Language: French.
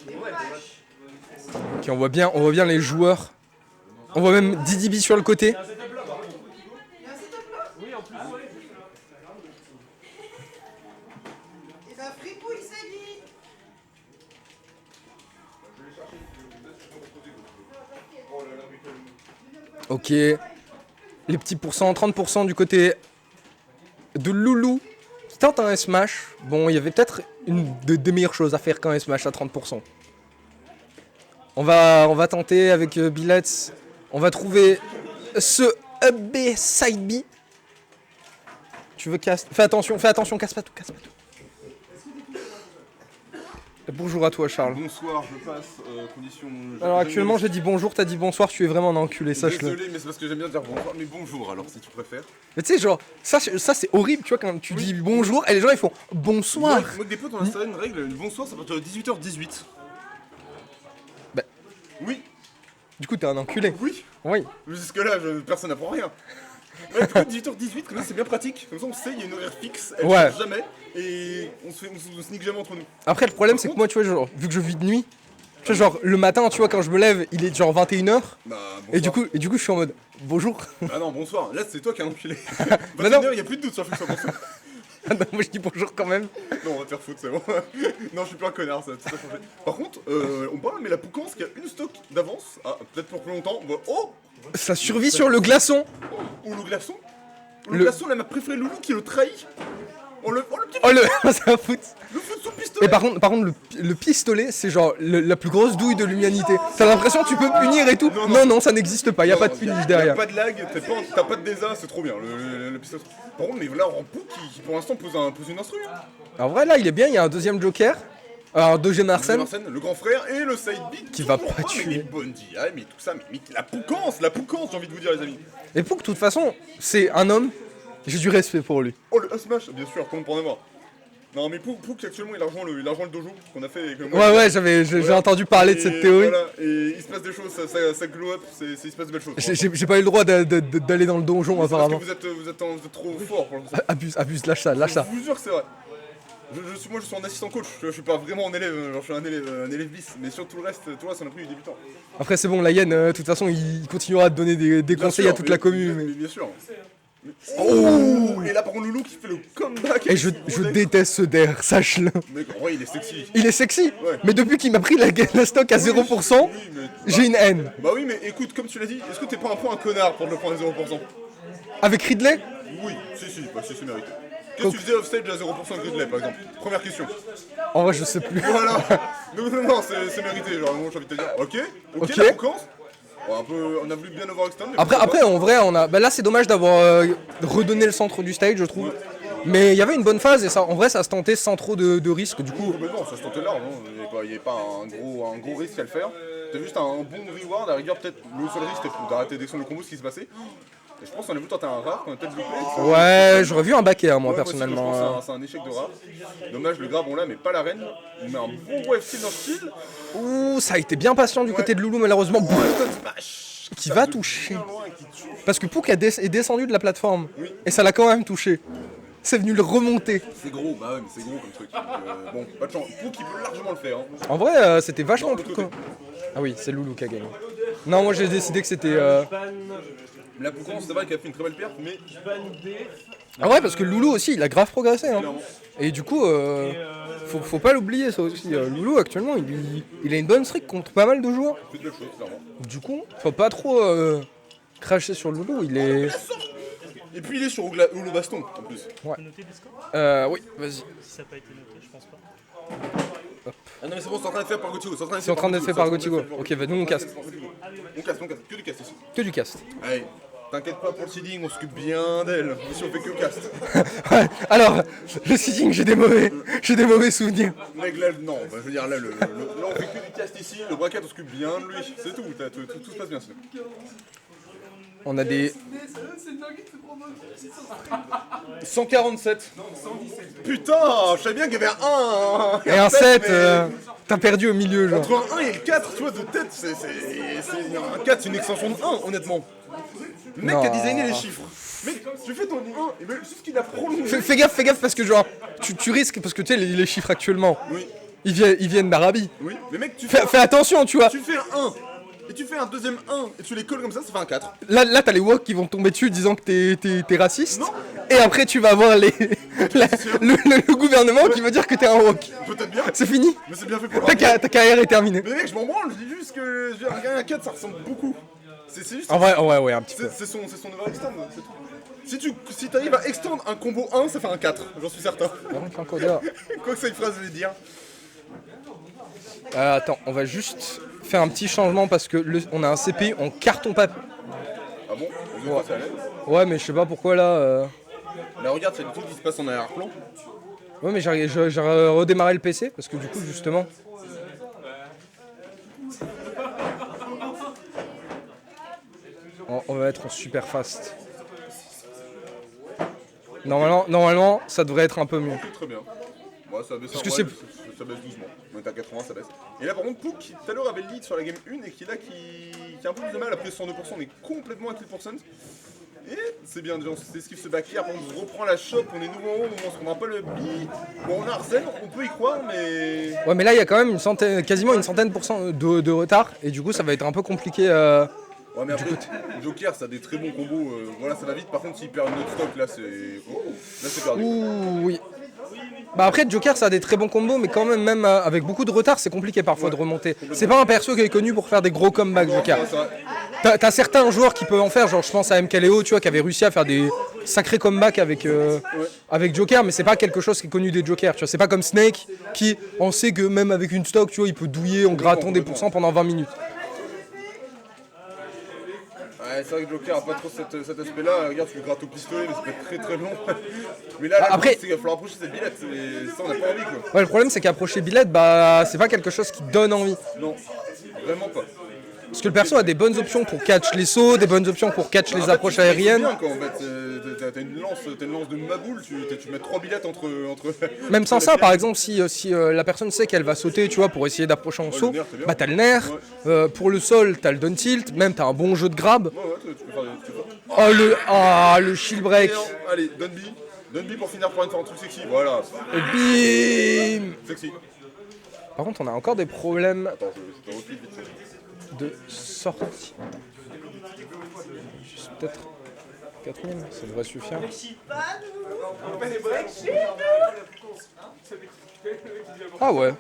Ok, on voit bien les joueurs. On voit même Didi sur le côté. Ok. Les petits pourcents, 30% du côté de Loulou qui tente un smash. Bon, il y avait peut-être des meilleures choses à faire qu'un smash à 30%. On va tenter avec Billets. On va trouver ce up B side B. Tu veux cast? Fais attention, casse pas tout. Bonjour à toi, Charles. Bonsoir, je passe, condition... Alors actuellement j'ai dit bonjour, t'as dit bonsoir, tu es vraiment un enculé, sache-le. Désolé, mais c'est parce que j'aime bien dire bonsoir, mais bonjour alors si tu préfères. Mais tu sais, genre, ça c'est horrible, tu vois, quand tu dis bonjour et les gens ils font bonsoir. Moi des potes on a installé une règle, le bonsoir ça part de 18h18. Bah. Oui. Du coup t'es un enculé. Oui. Oui. Jusque là, personne n'apprend rien. Ouais, du coup, 18h18, comme ça c'est bien pratique, comme ça on sait, il y a une horaire fixe, elle Ouais. change jamais, et on se nique jamais entre nous. Après le problème c'est que moi tu vois, genre, vu que je vis de nuit, tu vois, genre le matin tu vois quand je me lève il est genre 21h. Bah, et du coup je suis en mode bonjour. Ah non, bonsoir, là c'est toi qui as enculé. Bah non. 21h, il y a plus de doute sur le fait que ça bonsoir. Non, moi je dis bonjour quand même. Non, on va te faire foutre, c'est bon. Non, je suis plus un connard, ça a tout à changé. Par contre, on parle, mais la Poucance qui a une stock d'avance, peut-être pour plus longtemps, bah, oh. Ça survit sur le glaçon. Ou le glaçon. Le glaçon, la map préférée Loulou qui le trahit. Oh le petit. Oh le ça va foutre. Le foot sous le pistolet. Et par contre le pistolet c'est genre la plus grosse douille de l'humanité. T'as l'impression que tu peux punir et tout. Non, ça n'existe pas, y a pas de punish derrière. Y'a pas de lag, t'as pas de désa, c'est trop bien le pistolet. Par contre, mais là, en Pou qui pour l'instant pose une instru. Alors vrai là il est bien, il y a un deuxième joker. Alors deuxième Arsène. Le grand frère et le side beat qui va pas tuer. Mais les bonnes DI, mais tout ça, mais la Poucance, j'ai envie de vous dire les amis. Et Pouk de toute façon c'est un homme, j'ai du respect pour lui. Oh le smash, bien sûr, comment pour en avoir. Non mais Pouk actuellement il a rejoint le dojo qu'on a fait avec le Ouais j'ai entendu parler de cette théorie. Voilà, et il se passe des choses, ça glow up, il se passe de belles choses. J'ai pas eu le droit d'aller dans le donjon apparemment. Parce que vous êtes trop fort pour l'instant. Abuse, lâche ça. Je vous jure que c'est vrai. Moi je suis un assistant coach, je suis pas vraiment un élève, genre je suis un élève bis, mais sur tout le reste, toi ça en a pris du débutant. Après c'est bon, la Yen, de toute façon il continuera de donner des conseils sûr, à toute la commune. Bien sûr. Oh. Et là par contre Loulou qui fait le comeback. Et je déteste ce der, sache-le. Mec, en vrai il est sexy. Il est sexy, ouais. Mais depuis qu'il m'a pris la stock à 0%, j'ai une haine. Bah oui mais écoute, comme tu l'as dit, est-ce que t'es pas un peu un connard pour le prendre à 0%? Avec Ridley? Oui, c'est mérité. Qu'est-ce que tu faisais offstage à 0% Gridley par exemple? Première question. En vrai je sais plus. Voilà. Non, c'est mérité, genre moi j'ai envie de te dire. Ok. La Poucance. On a voulu bien overextend. Après en vrai on a. Bah là c'est dommage d'avoir redonné le centre du stage je trouve. Ouais. Mais il y avait une bonne phase et ça en vrai ça se tentait sans trop de risques du coup. Non, ça se tentait large, il n'y avait pas un gros risque à le faire. C'était juste un bon reward, à la rigueur peut-être le seul risque c'était d'arrêter d'extendre le combo ce qui se passait. Et je pense qu'on a voulu tenter un rare, qu'on a peut-être loupé. Ouais, j'aurais vu un backer moi personnellement. Aussi, je pense c'est un échec de rare. Dommage, le grab on l'a, mais pas l'arène. On met un bon wave style dans le style. Ouh, ça a été bien patient du côté de Loulou malheureusement. Qui va toucher. Parce que Pouk est descendu de la plateforme. Oui. Et ça l'a quand même touché. C'est venu le remonter. C'est gros, bah ouais, mais c'est gros comme truc. Bon, pas de chance. Pouk il peut largement le faire. Hein. En vrai, c'était vachement plus quoi. Ah oui, c'est Loulou qui a gagné. Non, moi j'ai décidé que c'était. La Poucance, c'est vrai qu'elle a fait une très belle perte, mais. Ah ouais, parce que Loulou aussi, il a grave progressé. Hein. Et du coup, faut pas l'oublier ça aussi. Loulou actuellement, il a une bonne streak contre pas mal de joueurs. C'est de belles choses, clairement. Du coup, faut pas trop cracher sur Loulou. Il est. Et puis il est sur Oulu Baston en plus. Ouais. Tu peux noter des scores? Oui, vas-y. Si ça n'a pas été noté, je pense pas. Ah non mais c'est bon, c'est en train de faire par Gauthier. C'est en train d'être fait par Gauthier. Ok, bah nous on cast. On casse, que du cast ici. Que du cast. Allez, t'inquiète pas pour le seeding, on s'occupe bien d'elle. Ici on fait que cast. Ouais, alors, le seeding, j'ai des mauvais souvenirs. Mec là, non, bah, je veux dire là, là on fait que du cast ici, le bracket on s'occupe bien de lui, c'est tout, tout se passe bien sinon. On a des... 147. Non, 117. Putain, je savais bien qu'il y avait un 1. Et un 7, t'as perdu au milieu genre. Entre un 1 et le 4, tu vois, de tête, c'est un 4, c'est une extension de 1, honnêtement. Le mec qui a designé les chiffres. Mec, tu fais ton 1, et même juste qu'il a prolongé. Fais gaffe parce que genre, tu risques, parce que tu sais les chiffres actuellement. Oui. Ils viennent d'Arabie. Oui, mais mec, Fais attention, tu vois. tu fais un 1 et tu fais un deuxième 1 et tu les colles comme ça fait un 4. Là t'as les woks qui vont tomber dessus disant que t'es raciste. Non. Et après, tu vas avoir le gouvernement qui va dire que t'es un wok. Peut-être bien, C'est fini. mais c'est bien fait pour Ta carrière est terminée. Mais mec, je m'en branle, je dis juste que je veux dire, un 4 ça ressemble beaucoup. C'est juste. En vrai, ouais, un petit peu. C'est son overextend, c'est tout. Si t'arrives à extendre un combo 1, ça fait un 4, j'en suis certain. Quoi que cette phrase veut dire. Attends, on va juste faire un petit changement parce que on a un CPI en carton papier. Ah bon? Les autres, ça allait. Ouais, mais je sais pas pourquoi là. Là, regarde, c'est le truc qui se passe en arrière-plan. Ouais, mais j'ai redémarré le PC parce que du coup, justement. On va être en super fast. Normalement, ça devrait être un peu mieux. Très bien. Ouais, ça baisse, Parce que ça baisse doucement. On est à 80, ça baisse. Et là, par contre, Pook, qui tout à l'heure avait le lead sur la game 1 et qui est là, qui a un peu plus de mal. Après 102%, on est complètement à kill %. Et c'est bien, déjà, on s'esquive ce back here. On reprend la shop, on est nouveau en haut, on se prend un peu le bi. Bon, on a Arsène, on peut y croire, mais. Ouais, mais là, il y a quand même quasiment une centaine % de retard. Et du coup, ça va être un peu compliqué. Ouais, mais après, Joker, ça a des très bons combos. Voilà, ça va vite. Par contre, s'il perd notre stock, là, c'est. Oh, là, c'est perdu. Ouh, oui. Bah après Joker ça a des très bons combos mais quand même avec beaucoup de retard c'est compliqué parfois de remonter. C'est pas un perso qui est connu pour faire des gros comebacks Joker. T'as certains joueurs qui peuvent en faire, genre je pense à MKLeo tu vois qui avait réussi à faire des sacrés comebacks avec Joker mais c'est pas quelque chose qui est connu des Jokers, tu vois, c'est pas comme Snake qui on sait que même avec une stock tu vois il peut douiller en grattant des pourcents pendant 20 minutes. Ouais, c'est vrai que Joker a pas trop cet aspect-là. Regarde, tu le grattes au pistolet, mais ça peut être très très long. Mais là, Après, il va falloir approcher cette billette. Et ça, on n'a pas envie quoi. Ouais, le problème c'est qu'approcher Billette, bah c'est pas quelque chose qui donne envie. Non, vraiment pas. Parce que le perso a des bonnes options pour catch les sauts, des bonnes options pour catch les approches aériennes. C'est bien quoi, en fait. T'as une lance de maboule, tu mets 3 billettes entre. Même sans ça, par exemple, si la personne sait qu'elle va sauter, tu vois, pour essayer d'approcher en saut, bah t'as le nerf. Pour le sol, t'as le down tilt, même t'as un bon jeu de grab. Ouais, tu peux faire. Le shield break. Allez, Dunby pour finir par un truc sexy, voilà. Et bim. Sexy. Par contre, on a encore des problèmes Attends, je te refile vite fait. de sortie. Juste peut-être 4000, ça devrait suffire. Ah ouais.